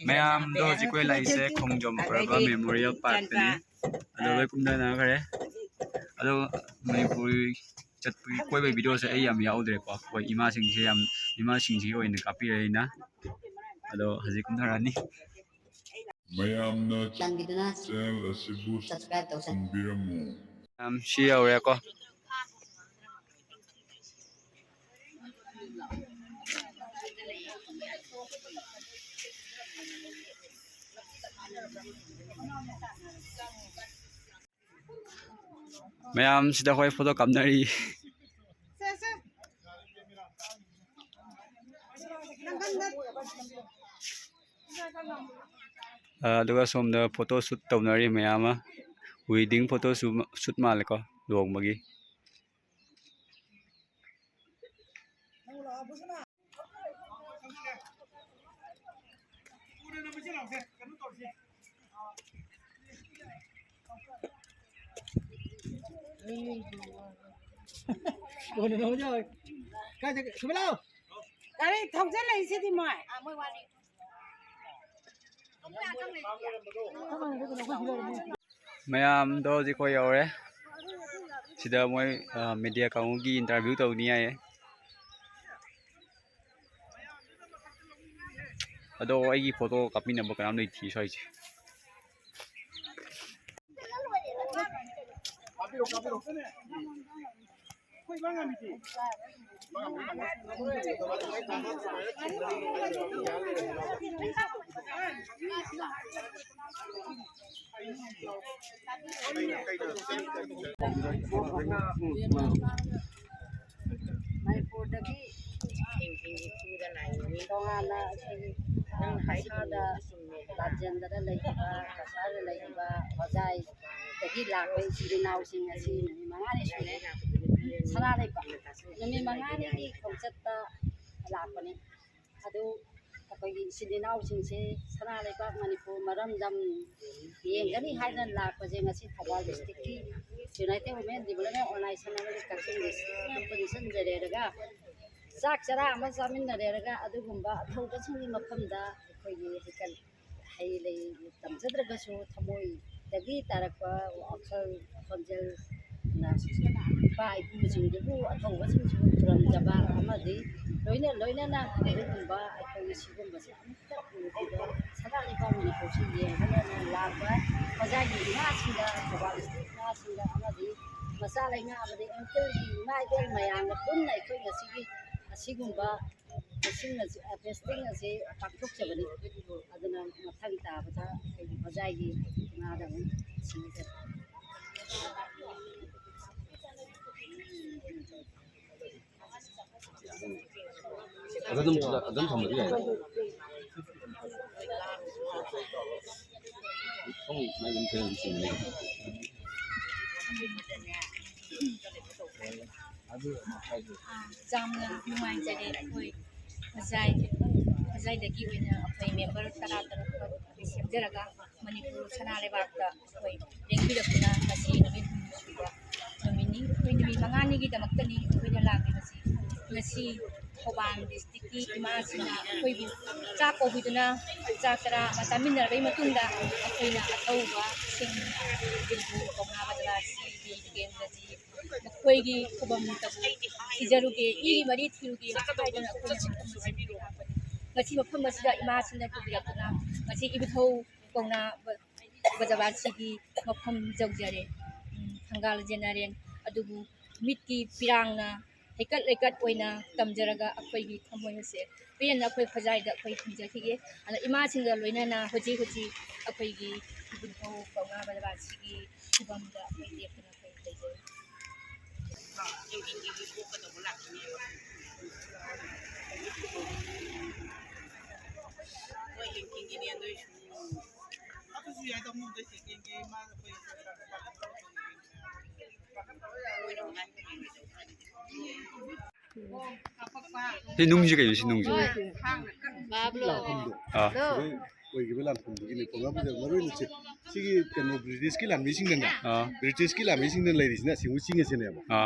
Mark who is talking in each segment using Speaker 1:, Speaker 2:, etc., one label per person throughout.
Speaker 1: ꯃꯌꯥꯝꯗꯣ ꯍꯧꯖꯤꯛ ꯑꯩꯈꯣꯏ ꯂꯩꯔꯤꯁꯦ ꯈꯣꯡꯖꯣꯝ ꯄꯔꯕ ꯃꯦꯃꯣꯔꯤꯌꯦꯜ ꯄꯥꯔꯛꯇꯅꯤ ꯑꯗꯣ ꯂꯣꯏ ꯀꯨꯝꯊꯅꯈ꯭ꯔꯦ ꯑꯗꯣ ꯃꯅꯤꯄꯨꯔꯤ ꯆꯠꯄꯒꯤ ꯀꯣꯏꯕꯒꯤ ꯚꯤꯗꯤꯑꯣꯁꯦ ꯑꯩ ꯌꯥꯝ ꯌꯥꯎꯗ꯭ꯔꯦꯀꯣ ꯑꯩꯈꯣꯏ ꯏꯃꯥꯁꯤꯡꯁꯤꯒꯤ ꯑꯣꯏꯅ ꯀꯥꯞꯄꯤꯔꯦ ꯑꯩꯅ ꯑꯗꯣ ꯍꯧꯖꯤꯛ ꯀꯨꯝꯊꯔꯛꯑꯅꯤ
Speaker 2: ꯃꯌꯥꯝꯅ ꯆꯦꯅꯦꯜ ꯑꯁꯤꯕꯨ ꯁꯝꯕꯤꯔꯝꯃꯨ
Speaker 1: ꯁꯤ ꯌꯧꯔꯦꯀꯣ ꯃꯌꯥꯝ ꯁꯤꯗ ꯑꯩꯈꯣꯏ ꯐꯣꯇꯣ ꯀꯥꯞꯅꯔꯤ ꯑꯗꯨꯒ ꯁꯣꯝꯗ ꯐꯣꯇꯣ ꯁꯨꯠ ꯇꯧꯅꯔꯤ ꯃꯌꯥꯝ ꯑꯃ ꯋꯦꯗꯤꯡ ꯐꯣꯇꯣ ꯁꯨꯠ ꯃꯥꯜꯂꯦꯀꯣ ꯂꯨꯍꯣꯡꯕꯒꯤ ꯃꯌꯥꯝꯗꯣ ꯍꯧꯖꯤꯛ ꯑꯩꯈꯣꯏ ꯌꯧꯔꯦ ꯁꯤꯗ ꯃꯣꯏ ꯃꯦꯗꯤꯌꯥ ꯀꯥꯡꯕꯨꯒꯤ ꯏꯟꯇꯔꯚꯤꯌꯨ ꯇꯧꯅꯤ ꯍꯥꯏꯌꯦ ꯑꯗꯣ ꯑꯩꯒꯤ ꯐꯣꯇꯣ ꯀꯥꯞꯄꯤꯅꯕ ꯀꯅꯥꯝ ꯂꯩꯇꯦ ꯁ꯭ꯋꯥꯏꯁꯦ
Speaker 3: ꯇꯣꯉꯥꯟꯅ ꯍꯩꯁꯥꯗ ꯂꯥꯖꯦꯟꯗꯗ ꯂꯩꯔꯤꯕ ꯀꯁꯥꯔꯗ ꯂꯩꯔꯤꯕ ꯍꯣꯖꯥꯏꯗꯒꯤ ꯂꯥꯛꯄ ꯏꯆꯤꯜ ꯏꯅꯥꯎꯁꯤꯡ ꯑꯁꯤ ꯅꯨꯃꯤꯠ 5ꯅꯤ ꯁꯨꯔꯦ ꯁꯅꯥꯂꯩꯕꯥꯛ ꯅꯨꯃꯤꯠ 5ꯅꯤꯒꯤ ꯈꯣꯡꯆꯠꯇ ꯂꯥꯛꯄꯅꯤ ꯑꯗꯨ ꯑꯩꯈꯣꯏꯒꯤ ꯏꯆꯤꯜ ꯏꯅꯥꯎꯁꯤꯡꯁꯦ ꯁꯅꯥꯂꯩꯕꯥꯛ ꯃꯅꯤꯄꯨꯔ ꯃꯔꯝꯗꯝ ꯌꯦꯡꯒꯅꯤ ꯍꯥꯏꯅ ꯂꯥꯛꯄꯁꯦ ꯉꯁꯤ ꯊꯧꯕꯥꯜ ꯗꯤꯁꯇ꯭ꯔꯤꯛꯀꯤ ꯌꯨꯅꯥꯏꯇꯦꯠ ꯋꯨꯃꯦꯟ ꯗꯤꯕꯦꯂꯞꯃꯦꯟ ꯑꯣꯔꯒꯅꯥꯏꯖꯦꯁꯟ ꯑꯃꯗꯤ ꯀꯛꯆꯤꯡ ꯗꯤꯁꯇ꯭ꯔꯤꯛꯅ ꯄꯨꯟꯁꯤꯟꯖꯔꯦꯔꯒ ꯆꯥꯛ ꯆꯔꯥ ꯑꯃ ꯆꯥꯃꯤꯟꯅꯔꯦꯔꯒ ꯑꯗꯨꯒꯨꯝꯕ ꯑꯊꯧꯕꯁꯤꯡꯒꯤ ꯃꯐꯝꯗ ꯑꯩꯈꯣꯏꯒꯤ ꯍꯩ ꯂꯩ ꯇꯝꯖꯗ꯭ꯔꯒꯁꯨ ꯊꯃꯣꯏꯗꯒꯤ ꯇꯥꯔꯛꯄ ꯋꯥꯈꯜ ꯈꯣꯟꯖꯦꯜꯅ ꯏꯄꯥ ꯏꯄꯨꯁꯤꯡꯗꯨꯕꯨ ꯑꯊꯧꯕꯁꯤꯡꯁꯨ ꯈꯨꯔꯨꯝꯖꯕ ꯑꯃꯗꯤ ꯂꯣꯏꯅꯅ ꯑꯗꯨꯒꯨꯝꯕ ꯑꯩꯈꯣꯏꯒꯤ ꯁꯤꯒꯨꯝꯕꯁꯦ ꯑꯃꯨꯛꯇ ꯎꯗ꯭ꯔꯤꯕ ꯁꯅꯥꯂꯩꯕꯥꯛ ꯃꯅꯤꯄꯨꯔꯁꯤ ꯌꯦꯡꯍꯟꯅ ꯂꯥꯛꯄ ꯍꯣꯖꯥꯏꯒꯤ ꯏꯃꯥꯁꯤꯡꯗ ꯊꯧꯕꯥꯜ ꯗꯤꯁꯇ꯭ꯔꯤꯛ ꯏꯃꯥꯁꯤꯡꯗ ꯑꯃꯗꯤ ꯃꯆꯥ ꯂꯩꯉꯥꯛ ꯑꯃꯗꯤ ꯑꯪꯀꯜꯒꯤ ꯏꯃꯥ ꯏꯕꯦꯜ ꯃꯌꯥꯝꯒ ꯄꯨꯟꯅ ꯑꯩꯈꯣꯏ ꯉꯁꯤꯒꯤ ꯑꯁꯤꯒꯨꯝꯕ ꯐꯦꯁꯇꯤꯡ ꯑꯁꯤ ꯄꯥꯡꯊꯣꯛꯆꯕꯅꯤ ꯑꯗꯨꯅ ꯃꯊꯪ ꯇꯥꯕꯗ ꯑꯩꯈꯣꯏꯒꯤ ꯍꯣꯖꯥꯏꯒꯤ ꯏꯃꯥꯗ ꯑꯃꯨꯛ ꯁꯤꯡꯖꯔꯤ
Speaker 4: ꯑꯗꯨꯝ ꯊꯝꯕꯗꯤ ꯌꯥꯏ
Speaker 5: ꯌꯥꯝꯅ ꯅꯨꯡꯉꯥꯏꯖꯔꯦ ꯑꯩꯈꯣꯏ ꯍꯣꯖꯥꯏꯗꯒꯤ ꯑꯣꯏꯅ ꯑꯩꯈꯣꯏ ꯃꯦꯝꯕꯔ 13 ꯁꯦꯝꯖꯔꯒ ꯃꯅꯤꯄꯨꯔ ꯁꯅꯥꯂꯩꯕꯥꯛꯇ ꯑꯩꯈꯣꯏ ꯂꯦꯡꯕꯤꯔꯛꯇꯨꯅ ꯉꯁꯤ ꯅꯨꯃꯤꯠ ꯍꯨꯝꯅꯤ ꯁꯨꯕ ꯅꯨꯃꯤꯠꯅꯤ ꯑꯩꯈꯣꯏ ꯅꯨꯃꯤꯠ 5ꯅꯤꯒꯤꯗꯃꯛꯇꯅꯤ ꯑꯩꯈꯣꯏꯅ ꯂꯥꯛꯂꯤꯕꯁꯤ ꯉꯁꯤ ꯊꯧꯕꯥꯜ ꯗꯤꯁꯇ꯭ꯔꯤꯛꯀꯤ ꯏꯃꯥꯁꯤꯡꯅ ꯑꯩꯈꯣꯏꯕꯨ ꯆꯥꯛ ꯀꯧꯕꯤꯗꯨꯅ ꯆꯥꯛ ꯆꯔꯥ ꯑꯃ ꯆꯥꯃꯤꯟꯅꯔꯕꯒꯤ ꯃꯇꯨꯡꯗ ꯑꯩꯈꯣꯏꯅ ꯑꯊꯧꯕꯁꯤꯡ ꯕꯤꯜꯕꯨ ꯀꯧꯅꯥ ꯕꯖꯥꯔꯁꯤ ꯗꯤꯀꯦꯟꯗ꯭ꯔꯖꯤ ꯃꯈꯣꯏꯒꯤ ꯈꯨꯕꯝꯇꯕꯨ ꯊꯤꯖꯔꯨꯒꯦ ꯏꯒꯤ ꯃꯔꯤ ꯊꯤꯔꯨꯒꯦ ꯍꯥꯏꯗꯨꯅ ꯑꯩꯈꯣꯏꯅ ꯉꯁꯤ ꯃꯐꯝ ꯑꯁꯤꯗ ꯏꯃꯥꯁꯤꯡꯅ ꯄꯨꯕꯤꯔꯛꯇꯨꯅ ꯉꯁꯤ ꯏꯕꯨꯙꯧ ꯀꯧꯅꯥ ꯕꯖꯥꯔꯁꯤꯒꯤ ꯃꯐꯝ ꯌꯧꯖꯔꯦ ꯊꯪꯒꯥꯜ ꯖꯦꯅꯔꯦꯜ ꯑꯗꯨꯕꯨ ꯃꯤꯠꯀꯤ ꯄꯤꯔꯥꯡꯅ ꯍꯩꯀꯠ ꯂꯩꯀꯠ ꯑꯣꯏꯅ ꯇꯝꯖꯔꯒ ꯑꯩꯈꯣꯏꯒꯤ ꯊꯃꯣꯏ ꯑꯁꯦ ꯄꯦꯟꯅ ꯑꯩꯈꯣꯏ ꯍꯣꯖꯥꯏꯗ ꯑꯩꯈꯣꯏ ꯊꯝꯖꯈꯤꯒꯦ ꯑꯗ ꯏꯃꯥꯁꯤꯡꯒ ꯂꯣꯏꯅꯅ ꯍꯧꯖꯤꯛ ꯑꯩꯈꯣꯏꯒꯤ ꯏꯕꯨꯙꯧ ꯀꯧꯅꯥ ꯕꯖꯥꯔꯁꯤꯒꯤ ꯈꯨꯕꯝꯗ ꯑꯩꯈꯣꯏ ꯂꯦꯞꯇꯨꯅ ꯑꯩꯈꯣꯏ ꯂꯩꯖꯔꯤ
Speaker 1: ꯁꯤ ꯅꯨꯡꯁꯤ ꯀꯩꯅꯣ ꯁꯤ ꯅꯨꯡꯁꯤ
Speaker 4: ꯑꯣꯏꯈꯤꯕ ꯂꯥꯟꯐꯝꯗꯨꯒꯤꯅꯤ ꯀꯧꯅꯥ ꯕꯖꯥꯔ ꯃꯔꯨꯑꯣꯏꯅ ꯁꯤꯒꯤ ꯀꯩꯅꯣ ꯕ꯭ꯔꯤꯇꯤꯁꯀꯤ ꯂꯥꯟꯃꯤꯁꯤꯡꯅ ꯂꯩꯔꯤꯁꯤꯅ ꯑꯁꯤꯒꯨꯝꯕ ꯆꯤꯡ ꯑꯁꯤꯅꯦꯕ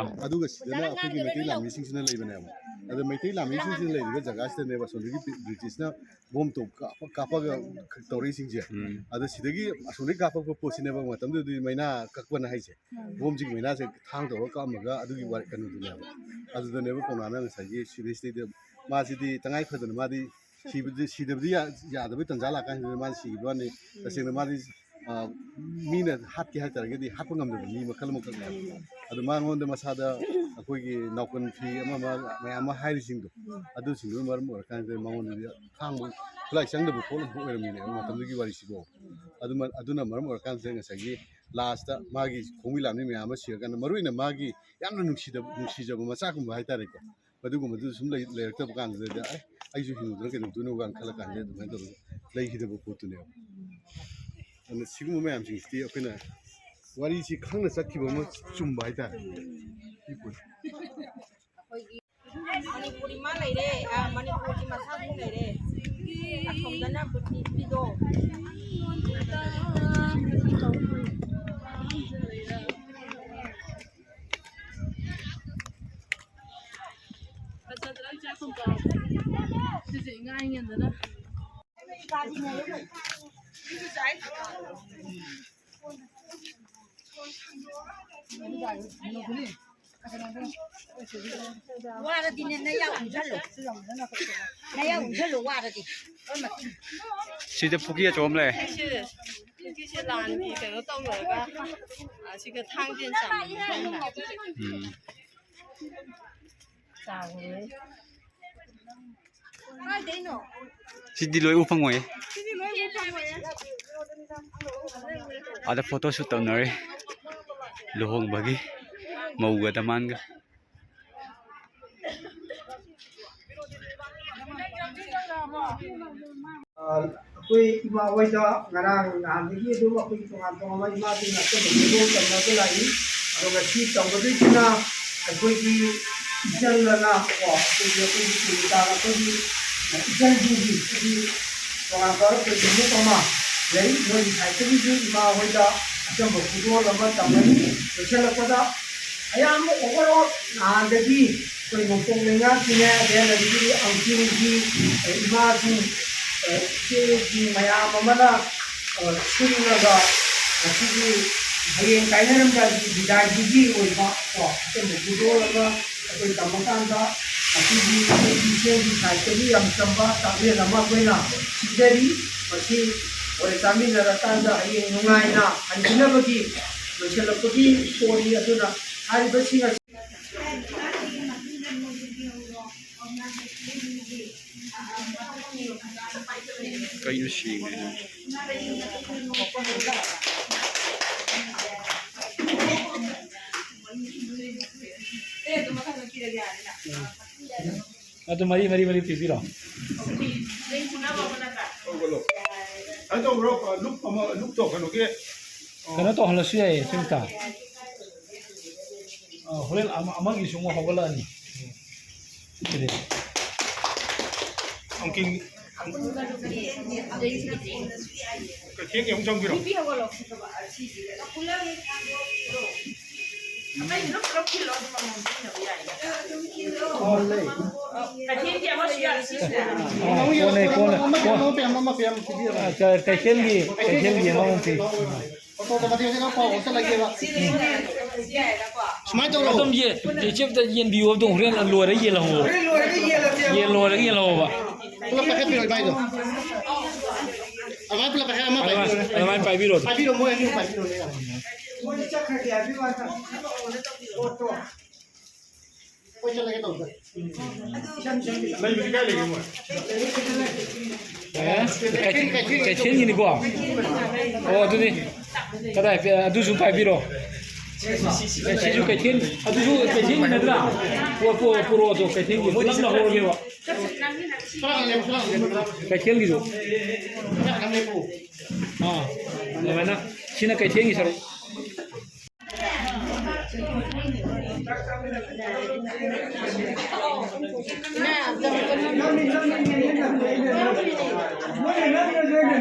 Speaker 4: ꯑꯗꯨꯒ ꯁꯤꯗꯅ ꯑꯩꯈꯣꯏꯒꯤ ꯃꯩꯇꯩ ꯂꯥꯟꯃꯤꯁꯤꯡꯁꯤꯅ ꯂꯩꯕꯅꯦꯕ ꯑꯗ ꯃꯩꯇꯩ ꯂꯥꯟꯃꯤꯁꯤꯡꯁꯤ ꯂꯩꯔꯤꯕ ꯖꯒꯥꯁꯤꯗꯅꯦꯕ ꯁꯣꯝꯗꯒꯤ ꯕ꯭ꯔꯤꯇꯤꯁꯅ ꯕꯣꯝ ꯇꯣꯞ ꯀꯥꯞꯄꯒ ꯇꯧꯔꯛꯏꯁꯤꯡꯁꯦ ꯑꯗ ꯁꯤꯗꯒꯤ ꯑꯁꯣꯝꯗꯒꯤ ꯀꯥꯞꯄꯛꯄ ꯄꯣꯠꯁꯤꯅꯦꯕ ꯃꯇꯝꯗꯨꯗꯤ ꯃꯩꯅꯥ ꯀꯛꯄꯅ ꯍꯥꯏꯁꯦ ꯕꯣꯝꯁꯤꯒꯤ ꯃꯩꯅꯥꯁꯦ ꯊꯥꯡ ꯇꯧꯔꯒ ꯀꯛꯑꯝꯃꯒ ꯑꯗꯨꯒꯤ ꯀꯩꯅꯣꯗꯨꯅꯦꯕ ꯑꯗꯨꯗꯅꯦꯕ ꯄꯥꯎꯅꯥꯅ ꯉꯁꯥꯏꯒꯤ ꯁꯤꯗꯩꯁꯤꯗꯩꯗ ꯃꯥꯁꯤꯗꯤ ꯇꯉꯥꯏ ꯐꯗꯅ ꯃꯥꯗꯤ ꯁꯤꯗꯕꯗꯤ ꯌꯥꯗꯕꯩ ꯇꯟꯖꯥ ꯂꯥꯛꯀꯥꯟꯁꯤꯗ ꯃꯥꯅ ꯁꯤꯈꯤꯕ ꯋꯥꯅꯤ ꯇꯁꯦꯡꯅ ꯃꯥꯗꯤ ꯃꯤꯅ ꯍꯥꯠꯀꯦ ꯍꯥꯏꯇꯥꯔꯒꯗꯤ ꯍꯥꯠꯄ ꯉꯝꯗꯕ ꯃꯤ ꯃꯈꯜ ꯑꯃꯈꯛꯅꯦꯕ ꯑꯗꯣ ꯃꯉꯣꯟꯗ ꯃꯁꯥꯗ ꯑꯩꯈꯣꯏꯒꯤ ꯅꯥꯎꯀꯟ ꯐꯤ ꯑꯃ ꯃꯌꯥꯝ ꯑꯃ ꯍꯥꯏꯔꯤꯁꯤꯡꯗꯣ ꯑꯗꯨꯁꯤꯡꯗꯨꯅ ꯃꯔꯝ ꯑꯣꯏꯔꯀꯥꯟꯗ ꯃꯉꯣꯟꯗꯗꯤ ꯈꯥꯡꯕ ꯈꯨꯠꯂꯥꯏ ꯆꯪꯗꯕ ꯄꯣꯠ ꯑꯃ ꯑꯣꯏꯔꯝꯃꯤꯅꯦꯕ ꯃꯇꯝꯗꯨꯒꯤ ꯋꯥꯔꯤꯁꯤꯕꯣ ꯑꯗꯨꯅ ꯃꯔꯝ ꯑꯣꯏꯔꯀꯥꯟꯗ ꯉꯁꯥꯏꯒꯤ ꯂꯥꯁꯇ ꯃꯥꯒꯤ ꯈꯣꯡꯕꯤ ꯂꯥꯟꯃꯤ ꯃꯌꯥꯝ ꯑꯃ ꯁꯤꯔꯀꯥꯟꯗ ꯃꯔꯨꯑꯣꯏꯅ ꯃꯥꯒꯤ ꯌꯥꯝꯅ ꯅꯨꯡꯁꯤꯖꯕ ꯃꯆꯥꯒꯨꯝꯕ ꯍꯥꯏꯇꯥꯔꯦꯀꯣ ꯃꯗꯨꯒꯨꯝꯕꯗꯨ ꯁꯨꯝ ꯂꯩꯔꯛꯇꯕ ꯀꯥꯟꯗꯨꯗ ꯑꯩꯁꯨ ꯍꯤꯡꯉꯨꯗꯅ ꯀꯩꯗꯧꯗꯣꯏꯅꯣ ꯀꯥꯏꯅ ꯈꯜꯂ ꯀꯥꯟꯗ ꯑꯗꯨꯃꯥꯏꯅ ꯇꯧꯔꯒ ꯂꯩꯈꯤꯗꯕ ꯄꯣꯠꯇꯨꯅꯦꯕ ꯑꯗꯨꯅ ꯁꯤꯒꯨꯝꯕ ꯃꯌꯥꯝꯁꯤꯡꯁꯤꯗꯤ ꯑꯩꯈꯣꯏꯅ ꯋꯥꯔꯤꯁꯤ ꯈꯪꯅ ꯆꯠꯈꯤꯕ ꯑꯃ ꯆꯨꯝꯕ ꯍꯥꯏꯇꯥꯔꯦ
Speaker 6: ꯃꯅꯤꯄꯨꯔꯤ ꯃꯥ ꯂꯩꯔꯦ ꯃꯅꯤꯄꯨꯔꯒꯤ ꯃꯁꯥꯁꯨ ꯂꯩꯔꯦ ꯑꯁꯣꯝꯗꯅ ꯕ꯭ꯔꯤꯇꯤꯁꯀꯤꯗꯣ
Speaker 3: 와라디네 나야 운살로 와라디
Speaker 1: 시대 포기에 좀 래.
Speaker 6: 这些蓝的给它冻了个这个汤店上面
Speaker 1: 시디 로이 우팡 뭐예? ada photo shoot tau nari luhong bagi mau gak teman ga
Speaker 7: ꯑꯩꯈꯣꯏ ꯏꯃꯥ ꯍꯣꯏꯗ ꯉꯔꯥꯡ ꯅꯍꯥꯟꯗꯒꯤ ꯑꯗꯨꯝ ꯑꯩꯈꯣꯏ ꯇꯣꯉꯥꯟ ꯇꯣꯉꯥꯟꯕ ꯏꯃꯥꯁꯤꯡꯅ ꯑꯆꯝꯕ ꯈꯨꯗꯣꯡ ꯇꯝꯅꯕ ꯂꯥꯛꯏ ꯑꯗꯣ ꯉꯁꯤ ꯇꯧꯒꯗꯣꯏꯁꯤꯅ ꯑꯩꯈꯣꯏꯒꯤ ꯏꯆꯜꯂꯅ ꯀꯣ ꯑꯩꯈꯣꯏꯒꯤ ꯇꯨꯡꯇꯥꯅ ꯑꯩꯈꯣꯏꯒꯤ ꯏꯆꯜꯁꯤꯡꯒꯤ ꯑꯩꯈꯣꯏꯒꯤ ꯇꯣꯉꯥꯟꯕ ꯄ꯭ꯔꯣꯖꯦꯛ ꯑꯃ ꯂꯩ ꯃꯣꯏꯒꯤ ꯁꯥꯏꯠꯇꯒꯤꯁꯨ ꯏꯃꯥ ꯍꯣꯏꯗ ꯑꯆꯝꯕ ꯈꯨꯗꯣꯜ ꯑꯃ ꯇꯝꯒꯅꯤ ꯂꯣꯏꯁꯤꯜꯂꯛꯄꯗ ꯑꯌꯥꯝꯕ ꯑꯣꯚꯔꯑꯣꯜ ꯅꯍꯥꯟꯗꯒꯤ ꯑꯩꯈꯣꯏ ꯅꯣꯡꯄꯣꯛ ꯂꯩꯉꯥꯛꯀꯤꯅꯦ ꯑꯗꯒꯤ ꯑꯪꯀꯤꯡꯒꯤ ꯏꯃꯥꯁꯤꯡ ꯏꯆꯦꯁꯤꯡ ꯃꯌꯥꯝ ꯑꯃꯅ ꯁꯤꯜꯂꯒ ꯉꯁꯤꯒꯤ ꯍꯌꯦꯡ ꯀꯥꯏꯅꯔꯝꯗꯥꯏꯒꯤ ꯕꯤꯗꯥꯏꯒꯤ ꯑꯣꯏꯕ ꯀꯣ ꯑꯆꯝꯕ ꯈꯨꯗꯣꯜ ꯑꯃ ꯑꯩꯈꯣꯏ ꯇꯝꯃꯀꯥꯟꯗ ꯉꯁꯤꯒꯤ ꯑꯩꯈꯣꯏꯒꯤ ꯏꯆꯦꯒꯤ ꯁꯥꯏꯠꯇꯒꯤ ꯌꯥꯝ ꯆꯝꯕ ꯆꯥꯛꯂꯦꯟ ꯑꯃ ꯑꯩꯈꯣꯏꯅ ꯁꯤꯟꯖꯔꯤ ꯃꯁꯤ ꯍꯣꯔꯦꯟ ꯆꯥꯃꯤꯟꯅꯔꯀꯥꯟꯗ ꯍꯌꯦꯡ ꯅꯨꯡꯉꯥꯏꯅ ꯍꯟꯈꯤꯅꯕꯒꯤ ꯂꯣꯏꯁꯤꯜꯂꯛꯄꯒꯤ ꯏꯁꯇꯣꯔꯤ ꯑꯗꯨꯅ ꯍꯥꯏꯔꯤꯕꯁꯤꯡ ꯑꯁꯤ
Speaker 1: kayu sing atau mari pipiro
Speaker 4: ꯑꯗꯣ ꯂꯨꯞ ꯇꯧꯀꯅꯣꯒꯤ
Speaker 8: ꯀꯩꯅꯣ ꯇꯧꯍꯜꯂꯁꯨ ꯌꯥꯏꯌꯦ ꯁꯤꯝꯇ ꯍꯣꯔꯦꯟ ꯑꯃꯒꯤꯁꯨ ꯑꯃꯨꯛ ꯍꯧꯒꯠꯂꯛꯑꯅꯤ ꯁꯤꯗꯤ
Speaker 4: ꯑꯪꯀꯤꯡ ꯀꯩꯊꯦꯜꯒꯤ ꯑꯃꯨꯛ ꯆꯪꯕꯤꯔꯣ
Speaker 8: ꯀꯩꯊꯦꯜꯒꯤ ꯑꯃꯃꯨꯛ ꯄꯤ
Speaker 7: ꯁꯨꯃꯥꯏꯅ ꯇꯧꯔꯣ
Speaker 8: ꯑꯗꯨꯝ ꯆꯦꯞꯇ ꯌꯦꯟꯕꯤꯌꯣ ꯑꯗꯨꯝ ꯍꯣꯔꯦꯟ ꯂꯣꯏꯔꯒ ꯌꯦꯜꯍꯧꯋꯣ ꯂꯣꯏꯔꯒ ꯌꯦꯜꯍꯧꯋꯣꯕ
Speaker 7: ꯄꯨꯂꯞ ꯄꯥꯏꯈꯠꯄꯤꯔꯣ ꯏꯕꯥꯏꯗꯣ ꯑꯗꯨꯃꯥꯏꯅ ꯄꯨꯂꯞ ꯄꯥꯏꯈꯠ ꯑꯃ
Speaker 8: ꯑꯗꯨꯃꯥꯏꯅ ꯄꯥꯏꯕꯤꯔꯣ
Speaker 7: ꯄꯥꯏꯕꯤꯔꯣ ꯃꯣꯏ ꯑꯅꯤ ꯄꯥꯏꯕꯤꯔꯣꯅꯦ ꯃꯣꯏ ꯆꯠꯈ꯭ꯔꯒꯦ ꯍꯥꯏꯕꯒꯤ ꯋꯥꯗ ꯄꯣꯠꯇꯣ ꯑꯩꯈꯣꯏ ꯆꯠꯂꯒꯦ ꯇꯧꯕ
Speaker 4: ꯂꯩꯕꯗꯤ ꯀꯥꯏ ꯂꯩꯒꯦ ꯃꯣꯏ
Speaker 8: ꯀꯩꯊꯦꯜꯒꯤꯅꯤꯀꯣ ꯑꯣ ꯑꯗꯨꯗꯤ ꯀꯗꯥꯏ ꯑꯗꯨꯁꯨ ꯄꯥꯏꯕꯤꯔꯣ ꯁꯤꯁꯨ ꯀꯩꯊꯦꯜ ꯑꯗꯨꯁꯨ ꯀꯩꯊꯦꯜꯒꯤ ꯅꯠꯇ꯭ꯔꯥ ꯄꯨꯔꯛꯑꯣꯗꯣ ꯀꯩꯊꯦꯜꯒꯤ ꯄꯨꯂꯞ ꯂꯧꯍꯧꯔꯒꯦꯕ ꯀꯩꯊꯦꯜꯒꯤꯁꯨ ꯑꯗꯨꯃꯥꯏꯅ ꯁꯤꯅ ꯀꯩꯊꯦꯜꯒꯤ ꯁꯔꯨꯛ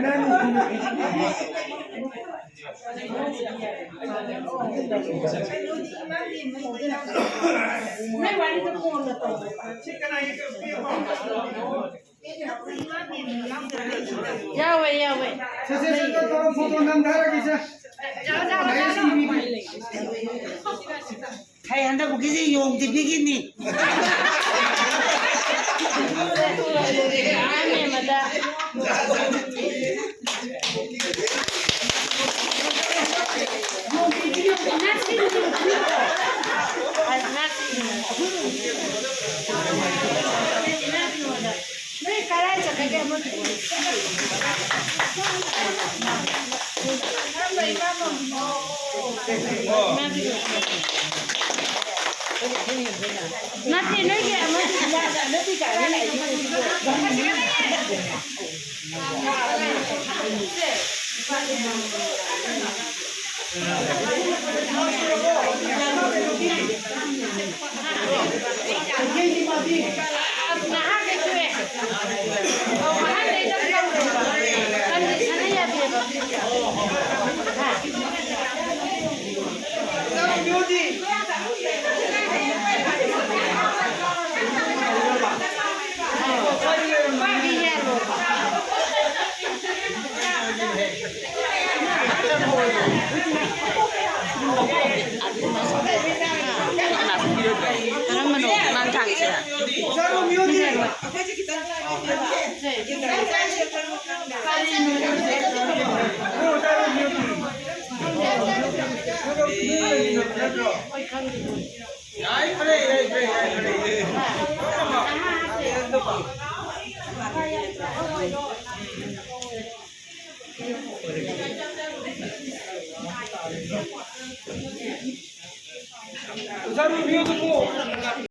Speaker 7: ꯅꯪ
Speaker 6: 야왜
Speaker 7: 세세세세 포토 남다르기세.
Speaker 3: Hay anda ko kasi yung tibigin ni.
Speaker 7: Thank you.